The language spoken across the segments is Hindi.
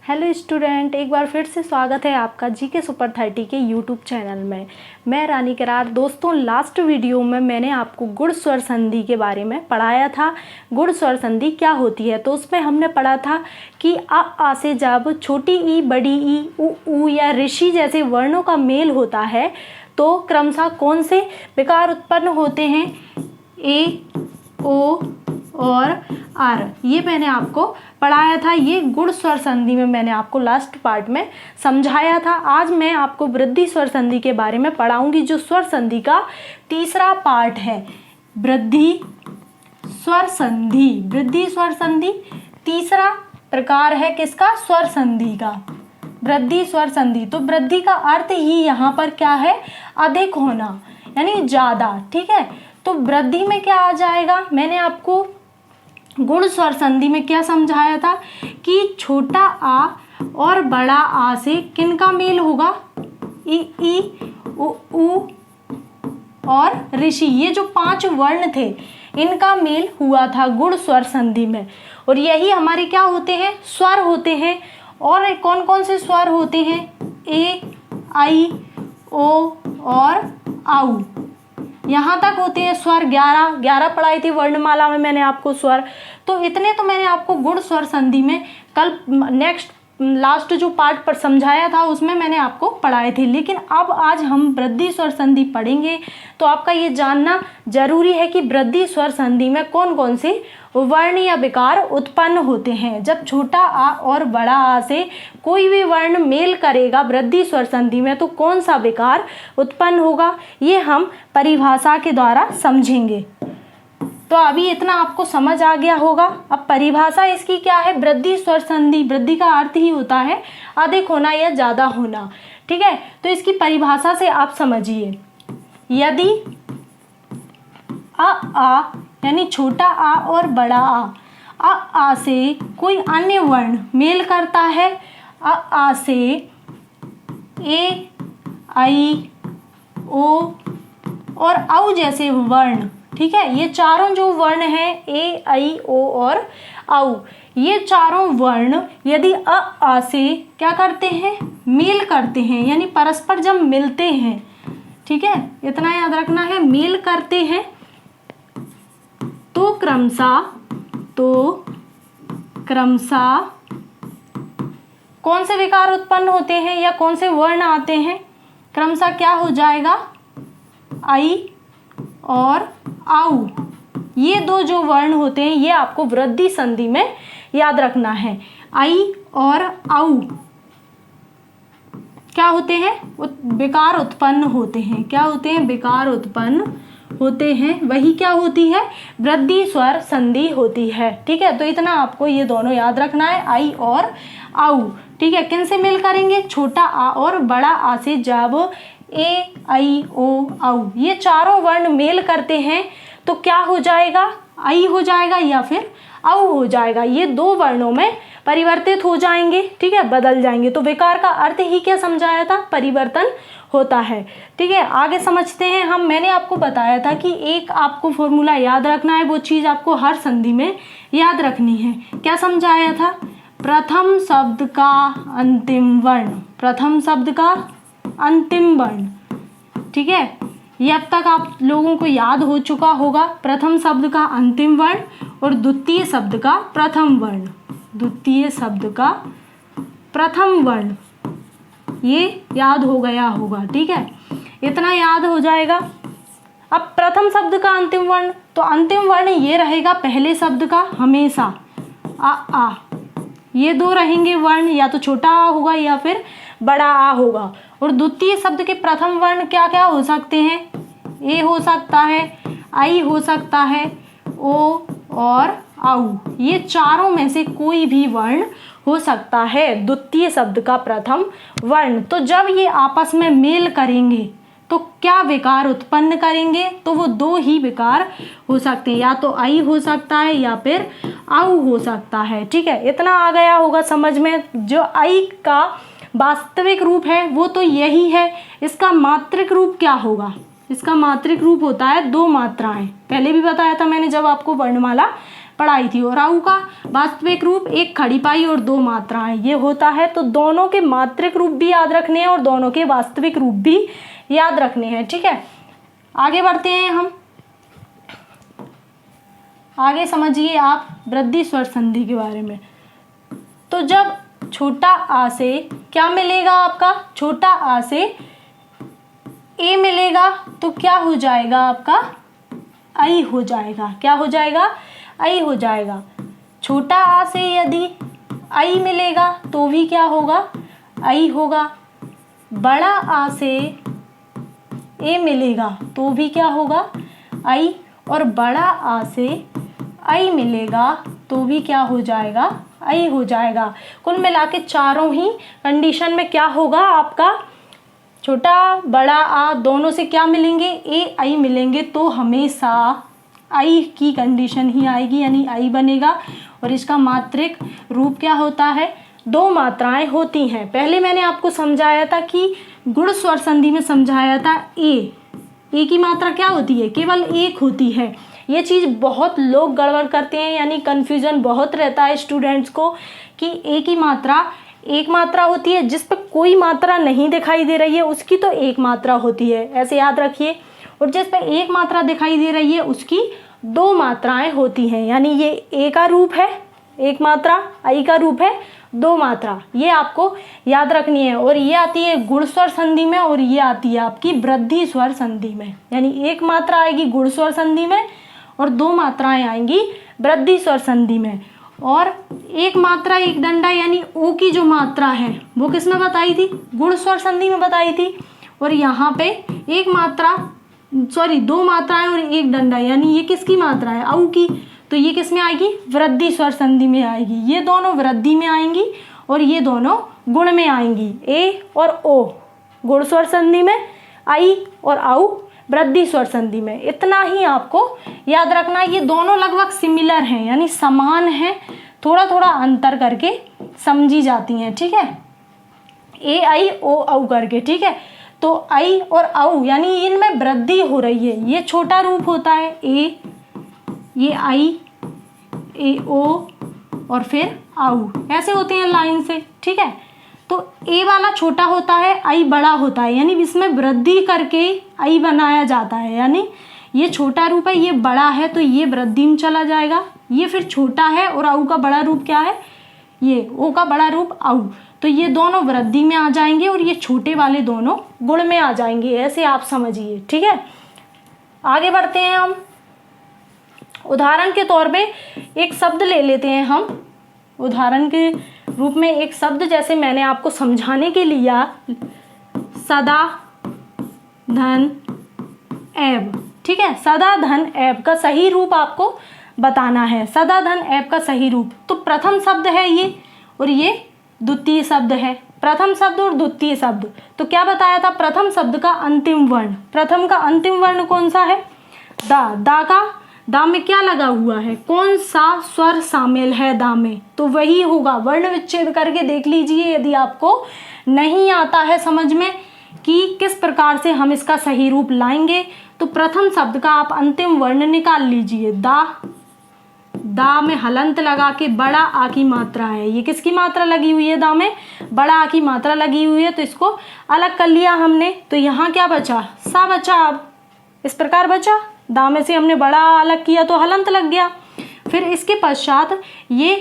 हेलो स्टूडेंट, एक बार फिर से स्वागत है आपका जीके सुपर 30 के यूट्यूब चैनल में। मैं रानी करार। दोस्तों, लास्ट वीडियो में मैंने आपको गुण स्वर संधि के बारे में पढ़ाया था। गुण स्वर संधि क्या होती है, तो उसमें हमने पढ़ा था कि आ से जब छोटी ई, बड़ी ई, उ या ऋषि जैसे वर्णों का मेल होता है तो क्रमशः कौन से विकार उत्पन्न होते हैं, ए, ओ और आर। ये मैंने आपको पढ़ाया था। ये गुण स्वर संधि में मैंने आपको लास्ट पार्ट में समझाया था। आज मैं आपको वृद्धि स्वर संधि के बारे में पढ़ाऊंगी, जो स्वर संधि का तीसरा पार्ट है। वृद्धि स्वर संधि। वृद्धि स्वर संधि तीसरा प्रकार है किसका? स्वर संधि का, वृद्धि स्वर संधि। तो वृद्धि का अर्थ ही यहाँ पर क्या है? अधिक होना, यानी ज्यादा। ठीक है, तो वृद्धि में क्या आ जाएगा? मैंने आपको गुण स्वर संधि में क्या समझाया था कि छोटा आ और बड़ा आ से किनका मेल होगा? ई, उ और ऋषि, ये जो 5 वर्ण थे इनका मेल हुआ था गुण स्वर संधि में। और यही हमारे क्या होते हैं? स्वर होते हैं। और कौन कौन से स्वर होते हैं? ए, आई, ओ और आउ, यहाँ तक होते हैं स्वर। 11 पढ़ाई थी वर्णमाला में मैंने आपको स्वर। तो इतने तो मैंने आपको गुण स्वर संधि में कल नेक्स्ट लास्ट जो पार्ट पर समझाया था उसमें मैंने आपको पढ़ाए थे। लेकिन अब आज हम वृद्धि स्वर संधि पढ़ेंगे। तो आपका ये जानना जरूरी है कि वृद्धि स्वर संधि में कौन कौन से वर्ण या विकार उत्पन्न होते हैं। जब छोटा आ और बड़ा आ से कोई भी वर्ण मेल करेगा वृद्धि स्वर संधि में तो कौन सा विकार उत्पन्न होगा, ये हम परिभाषा के द्वारा समझेंगे। तो अभी इतना आपको समझ आ गया होगा। अब परिभाषा इसकी क्या है? वृद्धि स्वर संधि, वृद्धि का अर्थ ही होता है अधिक होना या ज्यादा होना। ठीक है, तो इसकी परिभाषा से आप समझिए। यदि आ यानी छोटा आ और बड़ा आ से कोई अन्य वर्ण मेल करता है, आ से ए, आई, ओ और औ जैसे वर्ण, ठीक है, ये चारों जो वर्ण हैं ए, आई, ओ और औ, ये चारों वर्ण यदि आ से क्या करते हैं? मेल करते हैं, यानी परस्पर जब मिलते हैं, ठीक है, इतना याद रखना है, मेल करते हैं तो क्रमशः कौन से विकार उत्पन्न होते हैं या कौन से वर्ण आते हैं? क्रमशः क्या हो जाएगा? आई और आउ, ये दो जो वर्ण होते हैं ये आपको वृद्धि संधि में याद रखना है। आई और आउ क्या होते हैं? विकार उत्पन्न होते हैं। क्या होते हैं? विकार उत्पन्न होते हैं। वही क्या होती है? वृद्धि स्वर संधि होती है। ठीक है, तो इतना आपको ये दोनों याद रखना है, आई और आउ। ठीक है, किन से मेल करेंगे? छोटा आ और बड़ा आ से जब ए, आई, ओ, औ ये चारों वर्ण मेल करते हैं तो क्या हो जाएगा? आई हो जाएगा या फिर औ हो जाएगा। ये दो वर्णों में परिवर्तित हो जाएंगे, ठीक है, बदल जाएंगे। तो विकार का अर्थ ही क्या समझाया था? परिवर्तन होता है। ठीक है, आगे समझते हैं हम। मैंने आपको बताया था कि एक आपको फॉर्मूला याद रखना है, वो चीज आपको हर संधि में याद रखनी है। क्या समझाया था? प्रथम शब्द का अंतिम वर्ण, प्रथम शब्द का अंतिम वर्ण। ठीक है, ये अब तक आप लोगों को याद हो चुका होगा। प्रथम शब्द का अंतिम वर्ण और द्वितीय शब्द का प्रथम वर्ण, द्वितीय शब्द का प्रथम वर्ण, ये याद हो गया होगा। ठीक है, इतना याद हो जाएगा। अब प्रथम शब्द का अंतिम वर्ण, तो अंतिम वर्ण ये रहेगा पहले शब्द का हमेशा, आ। ये दो रहेंगे वर्ण, या तो छोटा आ होगा या फिर बड़ा आ होगा। और द्वितीय शब्द के प्रथम वर्ण क्या क्या हो सकते हैं? ए हो सकता है, आई हो सकता है, ओ और आउ, ये चारों में से कोई भी वर्ण हो सकता है द्वितीय शब्द का प्रथम वर्ण। तो जब ये आपस में मेल करेंगे तो क्या विकार उत्पन्न करेंगे? तो वो दो ही विकार हो सकते हैं, या तो आई हो सकता है या फिर आउ हो सकता है। ठीक है, इतना आ गया होगा समझ में। जो आई का वास्तविक रूप है वो तो यही है। इसका मात्रिक रूप क्या होगा? इसका मात्रिक रूप होता है 2 मात्राएं। पहले भी बताया था मैंने जब आपको वर्णमाला पढ़ाई थी। और आऊ का वास्तविक रूप एक खड़ी पाई और दो मात्राएं, ये होता है। तो दोनों के मात्रिक रूप भी याद रखने हैं और दोनों के वास्तविक रूप भी याद रखने हैं, ठीक है। आगे बढ़ते हैं हम, आगे समझिए आप वृद्धि स्वर संधि के बारे में। तो जब छोटा आ से क्या मिलेगा, आपका छोटा आ से ए मिलेगा तो क्या हो जाएगा, आपका आई हो जाएगा। क्या हो जाएगा, आई हो जाएगा। छोटा आ से यदि आई मिलेगा तो भी क्या होगा, आई होगा। बड़ा आ से ए मिलेगा तो भी क्या होगा, आई। और बड़ा आ से आई मिलेगा तो भी क्या हो जाएगा, आई हो जाएगा। कुल मिला के चारों ही कंडीशन में क्या होगा, आपका छोटा बड़ा आ दोनों से क्या मिलेंगे, ए आई मिलेंगे, तो हमेशा आई की कंडीशन ही आएगी, यानी आई बनेगा। और इसका मात्रिक रूप क्या होता है, दो मात्राएं होती हैं। पहले मैंने आपको समझाया था कि गुण स्वर संधि में समझाया था ए की मात्रा क्या होती है, केवल एक होती है। ये चीज़ बहुत लोग गड़बड़ करते हैं, यानी कन्फ्यूजन बहुत रहता है स्टूडेंट्स को कि ए की मात्रा एक मात्रा होती है, जिस पर कोई मात्रा नहीं दिखाई दे रही है उसकी तो एक मात्रा होती है, ऐसे याद रखिए। और जिस पर एक मात्रा दिखाई दे रही है उसकी दो मात्राएं होती हैं, यानी ये ए का रूप है एक मात्रा, आई का रूप है दो मात्रा, ये आपको याद रखनी है। और ये आती है गुण स्वर संधि में और ये आती है आपकी वृद्धि स्वर संधि में, यानी एक मात्रा आएगी गुण स्वर संधि में और दो मात्राएं आएंगी वृद्धि स्वर संधि में। और एक मात्रा एक डंडा यानी ओ की जो मात्रा है वो किसमें बताई थी, गुण स्वर संधि में बताई थी। और यहाँ पे एक मात्रा दो मात्राएं और एक डंडा, यानी ये किसकी मात्रा है, औ की, तो ये किस में आएगी, वृद्धि स्वर संधि में आएगी। ये दोनों वृद्धि में आएंगी और ये दोनों गुण में आएंगी, ए और ओ गुण स्वर संधि में, आई और औ वृद्धि स्वर संधि में। इतना ही आपको याद रखना है। ये दोनों लगभग सिमिलर हैं, यानी समान हैं, थोड़ा थोड़ा अंतर करके समझी जाती हैं, ठीक है, ए आई ओ औ करके, ठीक है। तो आई और औ यानी इनमें वृद्धि हो रही है। ये छोटा रूप होता है ए, ये आई, ए ओ और फिर औ, ऐसे होते हैं लाइन से, ठीक है। तो ए वाला छोटा होता है, आई बड़ा होता है, यानी इसमें वृद्धि करके आई बनाया जाता है। यानी ये छोटा रूप है, ये बड़ा है, तो ये वृद्धि में चला जाएगा। ये फिर छोटा है और औ का बड़ा रूप क्या है, ये ओ का बड़ा रूप औ, तो ये दोनों वृद्धि में आ जाएंगे और ये छोटे वाले दोनों गुण में आ जाएंगे, ऐसे आप समझिए, ठीक है। आगे बढ़ते हैं हम। उदाहरण के तौर पे एक शब्द ले लेते हैं हम, उदाहरण के रूप में एक शब्द, जैसे मैंने आपको समझाने के लिया सदा धन एब, ठीक है। सदा धन एब का सही रूप आपको बताना है, सदा धन एब का सही रूप। तो प्रथम शब्द है ये और ये द्वितीय शब्द है, प्रथम शब्द और द्वितीय शब्द। तो क्या बताया था, प्रथम शब्द का अंतिम वर्ण, प्रथम का अंतिम वर्ण कौन सा है, दा। दा का दा में क्या लगा हुआ है, कौन सा स्वर शामिल है दा में, तो वही होगा। वर्ण विच्छेद करके देख लीजिए यदि आपको नहीं आता है समझ में कि किस प्रकार से हम इसका सही रूप लाएंगे, तो प्रथम शब्द का आप अंतिम वर्ण निकाल लीजिए, दा। दा में हलंत लगा के बड़ा आ की मात्रा है, ये किसकी मात्रा लगी हुई है, दा में बड़ा आ की मात्रा लगी हुई है, तो इसको अलग कर लिया हमने। तो यहाँ क्या बचा, सा बचा। अब इस प्रकार बचा, दा में से हमने बड़ा अलग किया तो हलंत लग गया। फिर इसके पश्चात ये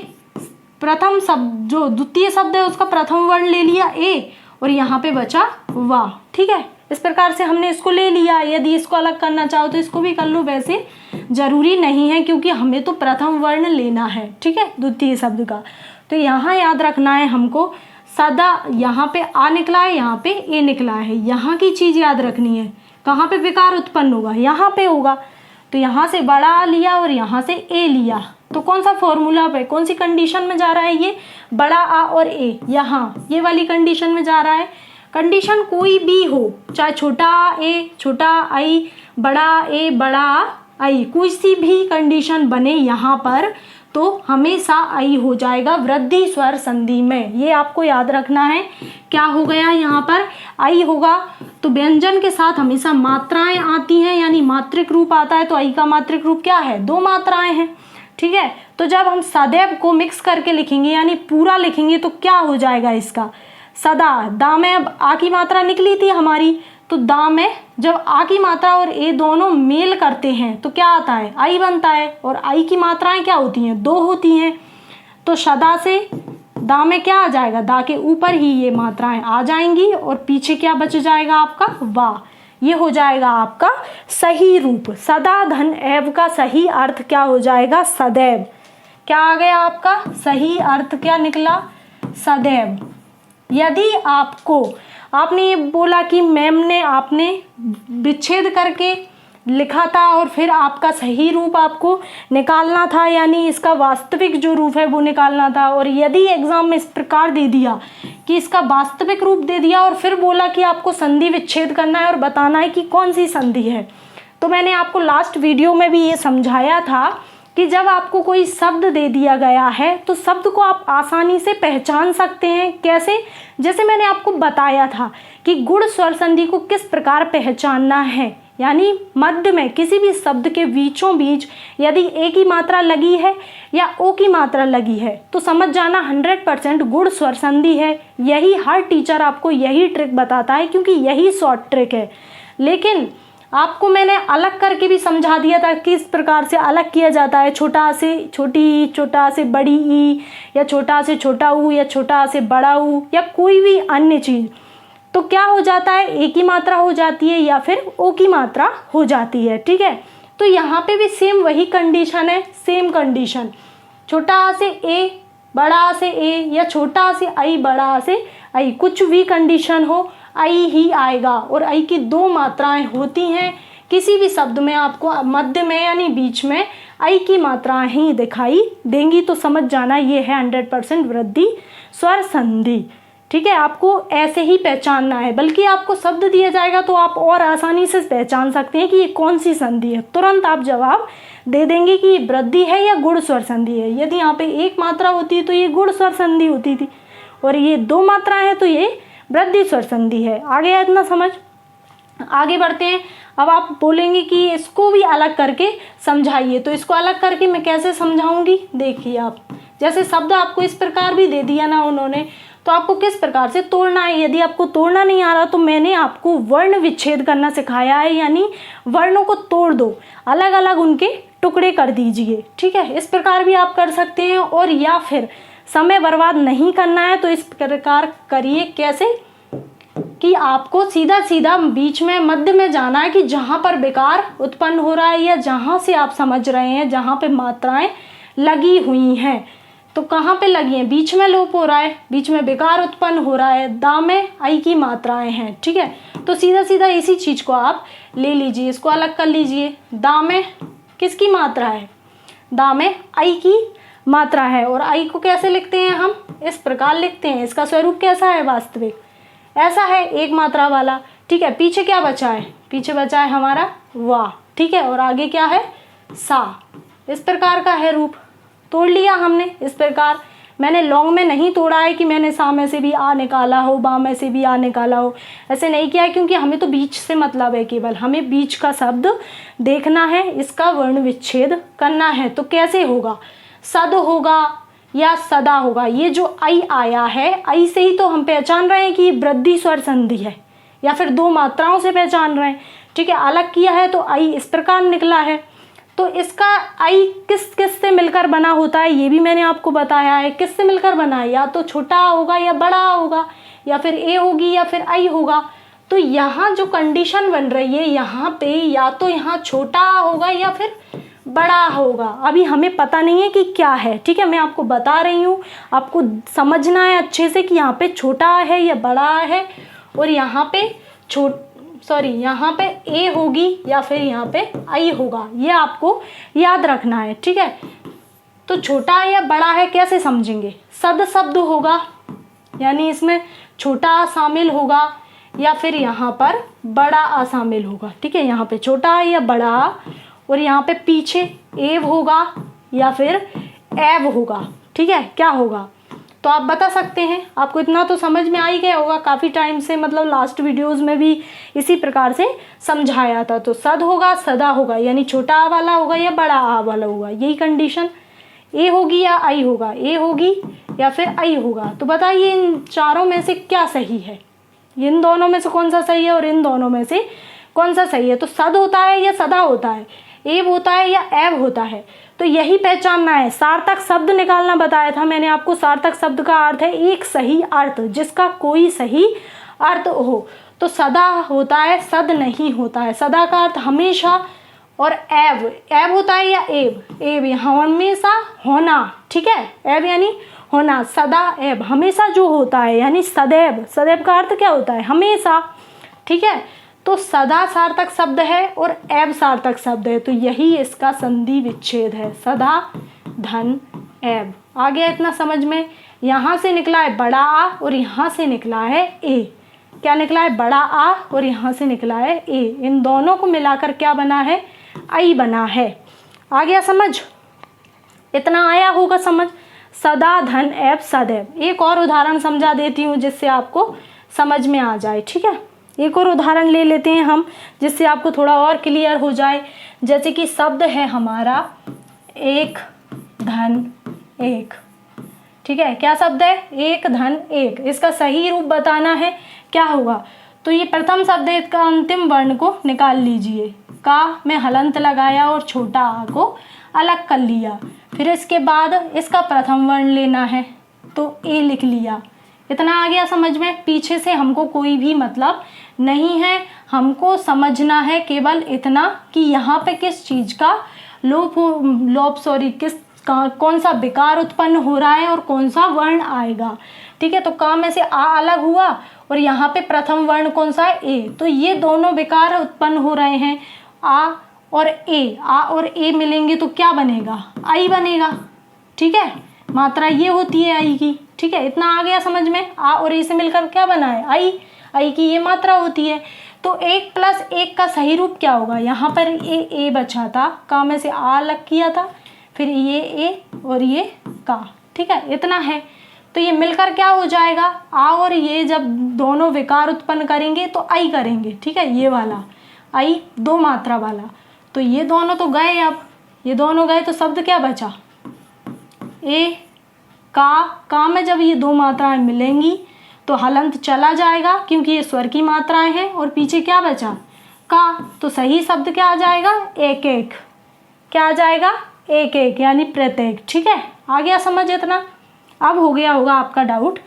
प्रथम शब्द जो द्वितीय शब्द है उसका प्रथम वर्ण ले लिया ए और यहाँ पे बचा वाह, ठीक है। इस प्रकार से हमने इसको ले लिया। यदि इसको अलग करना चाहो तो इसको भी कर लो, वैसे जरूरी नहीं है क्योंकि हमें तो प्रथम वर्ण लेना है, ठीक है, द्वितीय शब्द का। तो यहाँ याद रखना है हमको, सदा यहाँ पे आ निकला है, यहाँ पे ए निकला है, यहाँ की चीज याद रखनी है। कहाँ पे विकार उत्पन्न होगा, यहाँ पे होगा। तो यहाँ से बड़ा लिया और यहाँ से ए लिया, तो कौन सा फॉर्मूला पे, कौन सी कंडीशन में जा रहा है, ये बड़ा आ और ए, यहाँ ये वाली कंडीशन में जा रहा है। कंडीशन कोई भी हो, चाहे छोटा ए छोटा आई, बड़ा ए बड़ा आई, कोई सी भी कंडीशन बने यहाँ पर तो हमेशा आई हो जाएगा वृद्धि स्वर संधि में, ये आपको याद रखना है। क्या हो गया यहाँ पर, आई होगा। तो व्यंजन के साथ हमेशा मात्राएं आती हैं, यानी मात्रिक रूप आता है, तो आई का मात्रिक रूप क्या है, दो मात्राएं हैं। ठीक है। तो जब हम सदैव को मिक्स करके लिखेंगे यानी पूरा लिखेंगे तो क्या हो जाएगा इसका, सदा। दा में अब आ की मात्रा निकली थी हमारी, तो दा में जब आ की मात्रा और ए दोनों मेल करते हैं तो क्या आता है, आई बनता है। और आई की मात्राएं क्या होती हैं, 2 होती हैं। तो सदा से दा में क्या आ जाएगा, दा के ऊपर ही ये मात्राएं आ जाएंगी और पीछे क्या बच जाएगा आपका, वा। ये हो जाएगा आपका सही रूप। सदा धन एव का सही अर्थ क्या हो जाएगा, सदैव। क्या आ गया आपका सही अर्थ, क्या निकला, सदैव। यदि आपने ये बोला कि मैम ने आपने विच्छेद करके लिखा था और फिर आपका सही रूप आपको निकालना था, यानी इसका वास्तविक जो रूप है वो निकालना था। और यदि एग्जाम में इस प्रकार दे दिया कि इसका वास्तविक रूप दे दिया और फिर बोला कि आपको संधि विच्छेद करना है और बताना है कि कौन सी संधि है, तो मैंने आपको लास्ट वीडियो में भी ये समझाया था कि जब आपको कोई शब्द दे दिया गया है तो शब्द को आप आसानी से पहचान सकते हैं। कैसे, जैसे मैंने आपको बताया था कि गुण स्वर संधि को किस प्रकार पहचानना है, यानी मध्य में किसी भी शब्द के बीचों बीच यदि ए की मात्रा लगी है या ओ की मात्रा लगी है तो समझ जाना 100% गुण स्वर संधि है। यही हर टीचर आपको यही ट्रिक बताता है क्योंकि यही शॉर्ट ट्रिक है। लेकिन आपको मैंने अलग करके भी समझा दिया था किस प्रकार से अलग किया जाता है, छोटा से छोटी, छोटा से बड़ी ई, या छोटा से छोटा ऊ, या छोटा से बड़ा ऊ, या कोई भी अन्य चीज़। तो क्या हो जाता है, ए की मात्रा हो जाती है या फिर ओ की मात्रा हो जाती है, ठीक है। तो यहाँ पे भी सेम वही कंडीशन है, सेम कंडीशन, छोटा से ए, बड़ा से ए, या छोटा से आई, बड़ा से आई, कुछ भी कंडीशन हो आई ही आएगा। और आई की 2 मात्राएं होती हैं किसी भी शब्द में, आपको मध्य में यानी बीच में आई की मात्राएं ही दिखाई देंगी। तो समझ जाना ये है 100% वृद्धि स्वर संधि, ठीक है। आपको ऐसे ही पहचानना है, बल्कि आपको शब्द दिया जाएगा तो आप और आसानी से पहचान सकते हैं कि ये कौन सी संधि है। तुरंत आप जवाब दे देंगे कि ये वृद्धि है या गुण स्वर संधि है। यदि यहाँ पे 1 मात्रा होती है तो ये गुण स्वर संधि होती थी, और ये 2 मात्राएं हैं तो ये वृद्धि स्वर संधि है। आ गया इतना समझ, आगे बढ़ते हैं। अब आप बोलेंगे कि इसको भी अलग करके समझाइए, तो इसको अलग करके मैं कैसे समझाऊंगी, देखिए आप, जैसे शब्द आपको इस प्रकार भी दे दिया ना उन्होंने, तो आपको किस प्रकार से तोड़ना है। यदि आपको तोड़ना नहीं आ रहा तो मैंने आपको वर्ण विच्छेद करना सिखाया है, यानी वर्णों को तोड़ दो, अलग अलग उनके टुकड़े कर दीजिए, ठीक है। इस प्रकार भी आप कर सकते हैं। और या फिर समय बर्बाद नहीं करना है तो इस प्रकार करिए, कैसे कि आपको सीधा सीधा बीच में मध्य में जाना है कि जहाँ पर विकार उत्पन्न हो रहा है या जहाँ से आप समझ रहे हैं जहाँ पे मात्राएं लगी हुई हैं। तो कहाँ पे लगी हैं, बीच में लोप हो रहा है, बीच में विकार उत्पन्न हो रहा है, दा में आई की मात्राएं हैं, ठीक है। तो सीधा सीधा इसी चीज़ को आप ले लीजिए, इसको अलग कर लीजिए। दा में किसकी मात्रा है, दा में आई की मात्रा है। और आई को कैसे लिखते हैं हम, इस प्रकार लिखते हैं। इसका स्वरूप कैसा है, वास्तविक ऐसा है, 1 मात्रा वाला, ठीक है। पीछे क्या बचा है, पीछे बचा है हमारा वाह, ठीक है। और आगे क्या है, सा। इस प्रकार का है रूप, तोड़ लिया हमने इस प्रकार। मैंने लॉन्ग में नहीं तोड़ा है कि मैंने सा में से भी आ निकाला हो, बा में से भी आ निकाला हो, ऐसे नहीं किया है, क्योंकि हमें तो बीच से मतलब है, केवल हमें बीच का शब्द देखना है, इसका वर्ण विच्छेद करना है। तो कैसे होगा, सद होगा या सदा होगा। ये जो आई आया है, आई से ही तो हम पहचान रहे हैं कि वृद्धि स्वर संधि है, या फिर 2 मात्राओं से पहचान रहे हैं, ठीक है। अलग किया है तो आई इस प्रकार निकला है। तो इसका आई किस किस से मिलकर बना होता है ये भी मैंने आपको बताया है। किस से मिलकर बना है, या तो छोटा होगा या बड़ा होगा, या फिर ए होगी या फिर आई होगा। तो यहाँ जो कंडीशन बन रही है यहाँ पे, या तो यहाँ छोटा होगा या फिर बड़ा होगा। अभी हमें पता नहीं है कि क्या है, ठीक है। मैं आपको बता रही हूँ, आपको समझना है अच्छे से कि यहाँ पे छोटा है या बड़ा है, और यहाँ पे यहाँ पे ए होगी या फिर यहाँ पे आई होगा, ये आपको याद रखना है, ठीक है। तो छोटा या बड़ा है कैसे समझेंगे, सद शब्द होगा, यानी इसमें छोटा शामिल होगा, या फिर यहाँ पर बड़ा शामिल होगा, ठीक है। यहाँ पे छोटा या बड़ा, और यहाँ पे पीछे एव होगा या फिर एव होगा, ठीक है। क्या होगा तो आप बता सकते हैं। आपको इतना तो समझ में आ ही गया होगा, काफ़ी टाइम से, मतलब लास्ट वीडियोस में भी इसी प्रकार से समझाया था। तो सद होगा, सदा होगा, यानी छोटा आ वाला होगा या बड़ा आ वाला होगा, यही कंडीशन ए होगी या आई होगा, ए होगी या फिर आई होगा। तो बताइए इन चारों में से क्या सही है, इन दोनों में से कौन सा सही है और इन दोनों में से कौन सा सही है। तो सद होता है या सदा होता है, एब होता है या ऐब होता है। तो यही पहचानना है। सार्थक शब्द निकालना बताया था मैंने आपको। सार्थक शब्द का अर्थ है एक सही अर्थ, जिसका कोई सही अर्थ हो। तो सदा होता है, सद नहीं होता है। सदा का अर्थ हमेशा, और ऐब, ऐब होता है या एब, एब हमेशा होना, ठीक है। ऐब यानी होना, सदा ऐब हमेशा जो होता है, यानी सदैव। सदैव का अर्थ क्या होता है, हमेशा, ठीक है। तो सदा सार्थक शब्द है और ऐब सार्थक शब्द है। तो यही इसका संधि विच्छेद है, सदा धन ऐब। आ गया इतना समझ में। यहाँ से निकला है बड़ा आ और यहाँ से निकला है ए। क्या निकला है, बड़ा आ और यहाँ से निकला है ए। इन दोनों को मिलाकर क्या बना है, आई बना है। आ गया समझ, इतना आया होगा समझ। सदा धन ऐब सदैव। एक और उदाहरण समझा देती हूँ जिससे आपको समझ में आ जाए, ठीक है। एक और उदाहरण ले लेते हैं हम, जिससे आपको थोड़ा और क्लियर हो जाए। जैसे कि शब्द है हमारा एक धन एक, ठीक है। क्या शब्द है, एक धन एक। इसका सही रूप बताना है, क्या होगा। तो ये प्रथम शब्द है, इसका अंतिम वर्ण को निकाल लीजिए। का में हलंत लगाया और छोटा आ को अलग कर लिया। फिर इसके बाद इसका प्रथम वर्ण लेना है, तो ए लिख लिया। इतना आ गया समझ में। पीछे से हमको कोई भी मतलब नहीं है, हमको समझना है केवल इतना कि यहाँ पे किस चीज़ का कौन सा विकार उत्पन्न हो रहा है और कौन सा वर्ण आएगा, ठीक है। तो का में से आ अलग हुआ और यहाँ पे प्रथम वर्ण कौन सा है, ए। तो ये दोनों विकार उत्पन्न हो रहे हैं, आ और ए। आ और ए मिलेंगे तो क्या बनेगा, आई बनेगा, ठीक है। मात्रा ये होती है आई की, ठीक है। इतना आ गया समझ में। आ और ए से मिलकर क्या बना है, आई। आई की ये मात्रा होती है। तो एक प्लस एक का सही रूप क्या होगा, यहाँ पर ए बचा था, का में से आ अलग किया था, फिर ये ए और ये का, ठीक है। इतना है। तो ये मिलकर क्या हो जाएगा, आ और ये जब दोनों विकार उत्पन्न करेंगे तो आई करेंगे, ठीक है। ये वाला आई दो मात्रा वाला। तो ये दोनों तो गए, अब ये दोनों गए तो शब्द क्या बचा, ए का में जब ये दो मात्राएं मिलेंगी तो हलंत चला जाएगा, क्योंकि ये स्वर की मात्राएं हैं। और पीछे क्या बचा, का। तो सही शब्द क्या आ जाएगा, एक एक। क्या आ जाएगा, एक एक, यानी प्रत्येक, ठीक है। आ गया समझ इतना। अब हो गया होगा आपका डाउट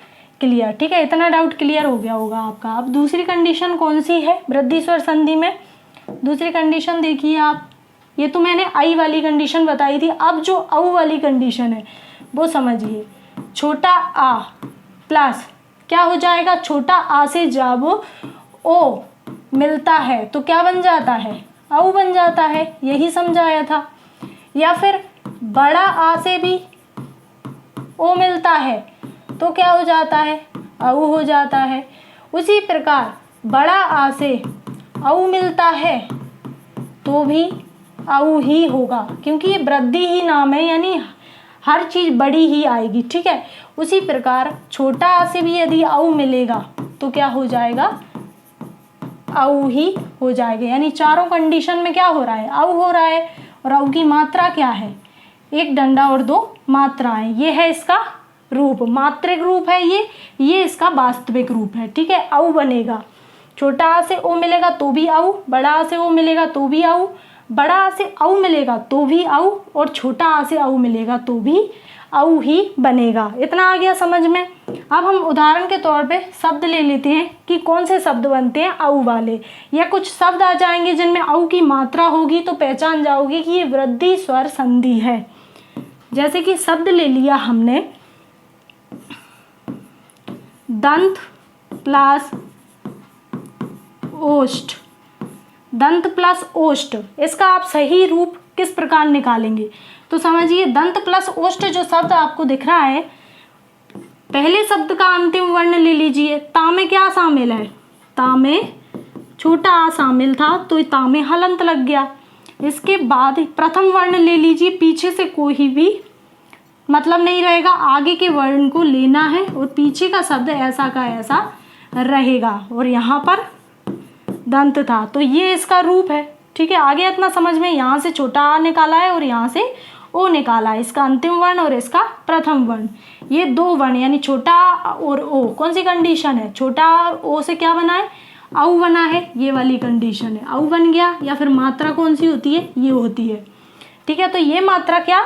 क्लियर, ठीक है। इतना डाउट क्लियर हो गया होगा आपका। अब दूसरी कंडीशन कौन सी है वृद्धि स्वर संधि में। दूसरी कंडीशन देखिए आप, ये तो मैंने आई वाली कंडीशन बताई थी। अब जो औ वाली कंडीशन है वो समझिए। छोटा आ प्लस क्या हो जाएगा, छोटा आ से जब ओ मिलता है तो क्या बन जाता है, औ बन जाता है। यही समझाया था। या फिर बड़ा आ से भी ओ मिलता है तो क्या हो जाता है, औ हो जाता है। उसी प्रकार बड़ा आ से औ मिलता है तो भी औ ही होगा, क्योंकि ये वृद्धि ही नाम है, यानी हर चीज़ बड़ी ही आएगी, ठीक है। उसी प्रकार छोटा आ से भी यदि औ मिलेगा तो क्या हो जाएगा, औ ही हो जाएगा। यानी चारों कंडीशन में क्या हो रहा है, औ हो रहा है। और औ की मात्रा क्या है, एक डंडा और दो मात्राएं। ये है इसका रूप, मात्रिक रूप है ये इसका वास्तविक रूप है, ठीक है। औ बनेगा, छोटा आ से ओ मिलेगा तो भी औ, बड़ा आ से ओ मिलेगा तो भी औ, बड़ा आ से औ मिलेगा तो भी औ, और छोटा आ से औ मिलेगा तो भी औ ही बनेगा। इतना आ गया समझ में। अब हम उदाहरण के तौर पे शब्द ले लेते हैं कि कौन से शब्द बनते हैं औ वाले, या कुछ शब्द आ जाएंगे जिनमें औ की मात्रा होगी तो पहचान जाओगे कि ये वृद्धि स्वर संधि है। जैसे कि शब्द ले लिया हमने दंत प्लस ओष्ठ। दंत प्लस ओष्ठ, इसका आप सही रूप किस प्रकार निकालेंगे, तो समझिए दंत प्लस ओष्ठ जो शब्द आपको दिख रहा है, पहले शब्द का अंतिम वर्ण ले लीजिए। ता में क्या शामिल है, ता में छोटा आ शामिल था तो ता में हलंत लग गया। इसके बाद प्रथम वर्ण ले लीजिए, पीछे से कोई भी मतलब नहीं रहेगा, आगे के वर्ण को लेना है और पीछे का शब्द ऐसा का ऐसा रहेगा। और यहाँ पर दंत था तो ये इसका रूप है, ठीक है। आगे इतना समझ में, यहाँ से छोटा आ निकाला है और यहाँ से ओ निकाला, इसका अंतिम वर्ण और इसका प्रथम वर्ण, ये दो वर्ण यानी छोटा और ओ, कौन सी कंडीशन है, छोटा ओ से क्या बना है, औ बना है, ये वाली कंडीशन है, औ बन गया। या फिर मात्रा कौन सी होती है, ये होती है, ठीक है। तो ये मात्रा क्या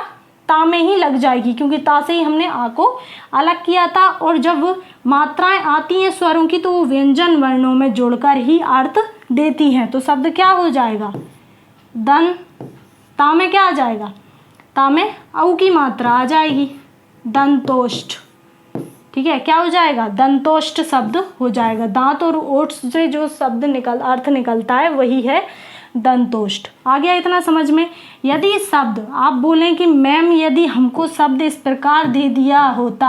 ता में ही लग जाएगी, क्योंकि ता से ही हमने आ को अलग किया था। और जब मात्राएं आती हैं स्वरों की तो वो व्यंजन वर्णों में जोड़कर ही अर्थ देती हैं। तो शब्द क्या हो जाएगा, दन, ता में क्या आ जाएगा, ता में औ की मात्रा आ जाएगी, दंतोष्ठ, ठीक है। क्या हो जाएगा, दंतोष्ठ शब्द हो जाएगा। दांत और ओठ से जो शब्द अर्थ निकलता है वही है दंतोष्ठ। आ गया इतना समझ में। यदि शब्द आप बोलें कि मैम यदि हमको शब्द इस प्रकार दे दिया होता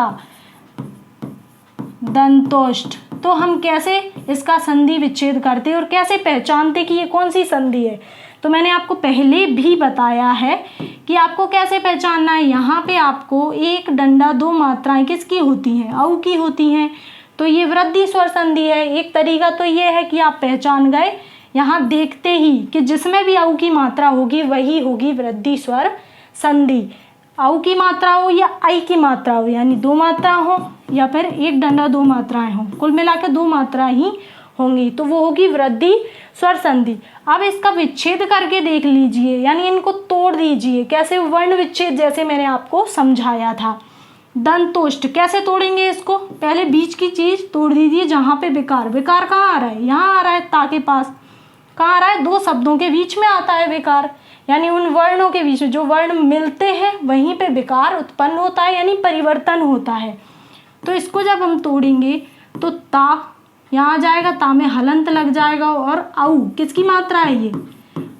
दंतोष्ठ, तो हम कैसे इसका संधि विच्छेद करते और कैसे पहचानते कि ये कौन सी संधि है। तो मैंने आपको पहले भी बताया है कि आपको कैसे पहचानना है। यहाँ पे आपको एक डंडा दो मात्राएं किसकी होती हैं, औ की होती हैं, तो ये वृद्धि स्वर संधि है। एक तरीका तो ये है कि आप पहचान गए यहाँ देखते ही कि जिसमें भी औ की मात्रा होगी वही होगी वृद्धि स्वर संधि। औ की मात्रा हो या आई की मात्रा हो, यानी दो मात्रा हो या फिर एक डंडा दो मात्राएं हो, कुल मिलाकर दो मात्राएं ही होंगी, तो वो होगी वृद्धि स्वर संधि। अब इसका विच्छेद करके देख लीजिए, यानी इनको तोड़ दीजिए। कैसे, वर्ण विच्छेद, जैसे मैंने आपको समझाया था। दंतोष्ठ कैसे तोड़ेंगे इसको, पहले बीच की चीज तोड़ दीजिए। जहाँ पे विकार, विकार कहाँ आ रहा है, यहाँ आ रहा है, ता के पास कहाँ आ रहा है, दो शब्दों के बीच में आता है विकार, यानी उन वर्णों के बीच में जो वर्ण मिलते हैं वहीं पे विकार उत्पन्न होता है, यानी परिवर्तन होता है। तो इसको जब हम तोड़ेंगे तो ता यहाँ आ जाएगा, ता में हलंत लग जाएगा और औ किसकी मात्रा है, ये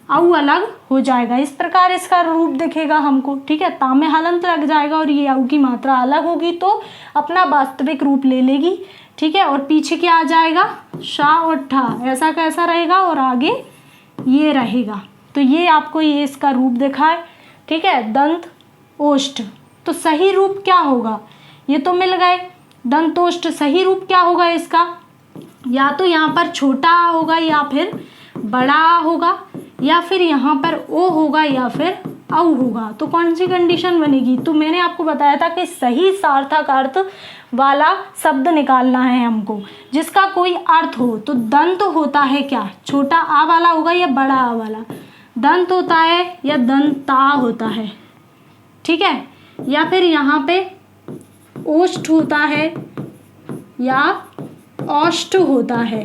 औ अलग हो जाएगा। इस प्रकार इसका रूप दिखेगा हमको, ठीक है। ता में हलंत लग जाएगा और ये औ की मात्रा अलग होगी तो अपना वास्तविक रूप ले लेगी, ठीक है। और पीछे क्या आ जाएगा, शा और ठा, ऐसा कैसा रहेगा और आगे ये रहेगा। तो ये आपको ये इसका रूप दिखा है, ठीक है, दंत ओष्ठ। तो सही रूप क्या होगा, ये तो मिल गए दंतोष्ठ। सही रूप क्या होगा इसका, या तो यहाँ पर छोटा होगा या फिर बड़ा होगा, या फिर यहाँ पर ओ होगा या फिर औ होगा। तो कौन सी कंडीशन बनेगी, तो मैंने आपको बताया था कि सही सार्थक अर्थ वाला शब्द निकालना है हमको, जिसका कोई अर्थ हो। तो दंत होता है क्या, छोटा आ वाला होगा या बड़ा आ वाला, दंत होता है या दंता होता है, ठीक है। या फिर यहाँ पे ओष्ठ होता है या औष्ठ होता है,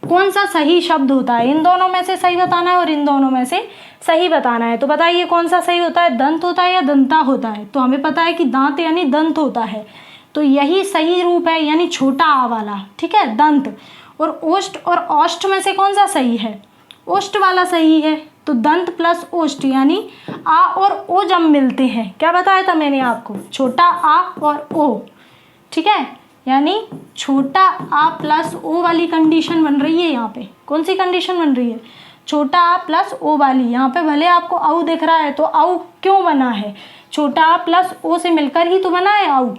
कौन सा सही शब्द होता है। इन दोनों में से सही बताना है और इन दोनों में से सही बताना है। तो बताइए कौन सा सही होता है, दंत होता है या दंता होता है। तो हमें पता है कि दांत यानी दंत होता है, तो यही सही रूप है, यानी छोटा आ वाला, ठीक है, दंत। और ओष्ठ और औष्ठ में से कौन सा सही है, ओष्ठ वाला सही है। तो दंत प्लस ओष्ठ यानी आ और ओ जब मिलते हैं, क्या बताया था मैंने आपको, छोटा आ और ओ, ठीक है, यानी छोटा आ प्लस ओ वाली कंडीशन बन रही है। यहाँ पे कौन सी कंडीशन बन रही है, छोटा आ प्लस ओ वाली। यहाँ पे भले आपको औ दिख रहा है, तो औ क्यों बना है, छोटा आ प्लस ओ से मिलकर ही तो बना है औ।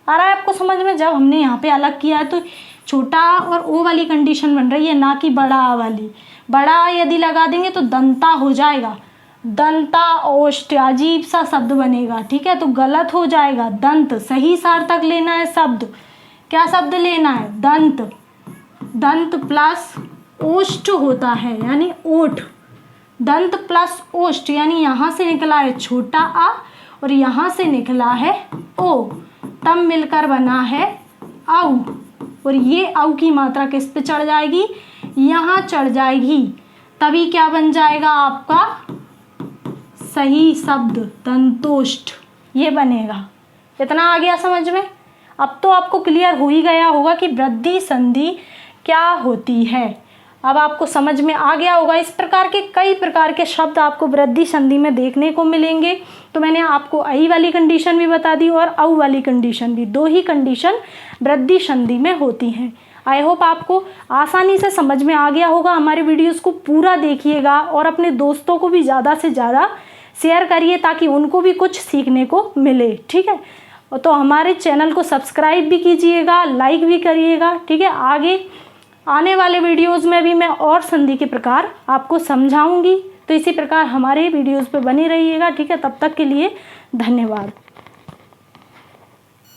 आ रहा है आपको समझ में, जब हमने यहाँ पे अलग किया है तो छोटा आ और ओ वाली कंडीशन बन रही है, ना कि बड़ा आ वाली। बड़ा आ यदि लगा देंगे तो दंता हो जाएगा, दंता ओष्ठ, अजीब सा शब्द बनेगा, ठीक है, तो गलत हो जाएगा। दंत, सही सार्थक लेना है शब्द, क्या शब्द लेना है, दंत। दंत प्लस ओष्ठ होता है यानी ओठ, दंत प्लस ओष्ठ यानी यहाँ से निकला है छोटा आ और यहाँ से निकला है ओ, तब मिलकर बना है औ। और ये औ की मात्रा किस पे चढ़ जाएगी, यहाँ चढ़ जाएगी, तभी क्या बन जाएगा आपका सही शब्द दंतोष्ठ, ये बनेगा। इतना आ गया समझ में। अब तो आपको क्लियर हो ही गया होगा कि वृद्धि संधि क्या होती है, अब आपको समझ में आ गया होगा। इस प्रकार के कई प्रकार के शब्द आपको वृद्धि संधि में देखने को मिलेंगे। तो मैंने आपको आई वाली कंडीशन भी बता दी और औ वाली कंडीशन भी, दो ही कंडीशन वृद्धि संधि में होती हैं। आई होप आपको आसानी से समझ में आ गया होगा। हमारे वीडियोस को पूरा देखिएगा और अपने दोस्तों को भी ज़्यादा से ज़्यादा शेयर करिए ताकि उनको भी कुछ सीखने को मिले, ठीक है। तो हमारे चैनल को सब्सक्राइब भी कीजिएगा, लाइक भी करिएगा, ठीक है। आगे आने वाले वीडियोस में भी मैं और संधि के प्रकार आपको समझाऊंगी। तो इसी प्रकार हमारे वीडियोज़ पे बने रहिएगा, ठीक है। तब तक के लिए धन्यवाद।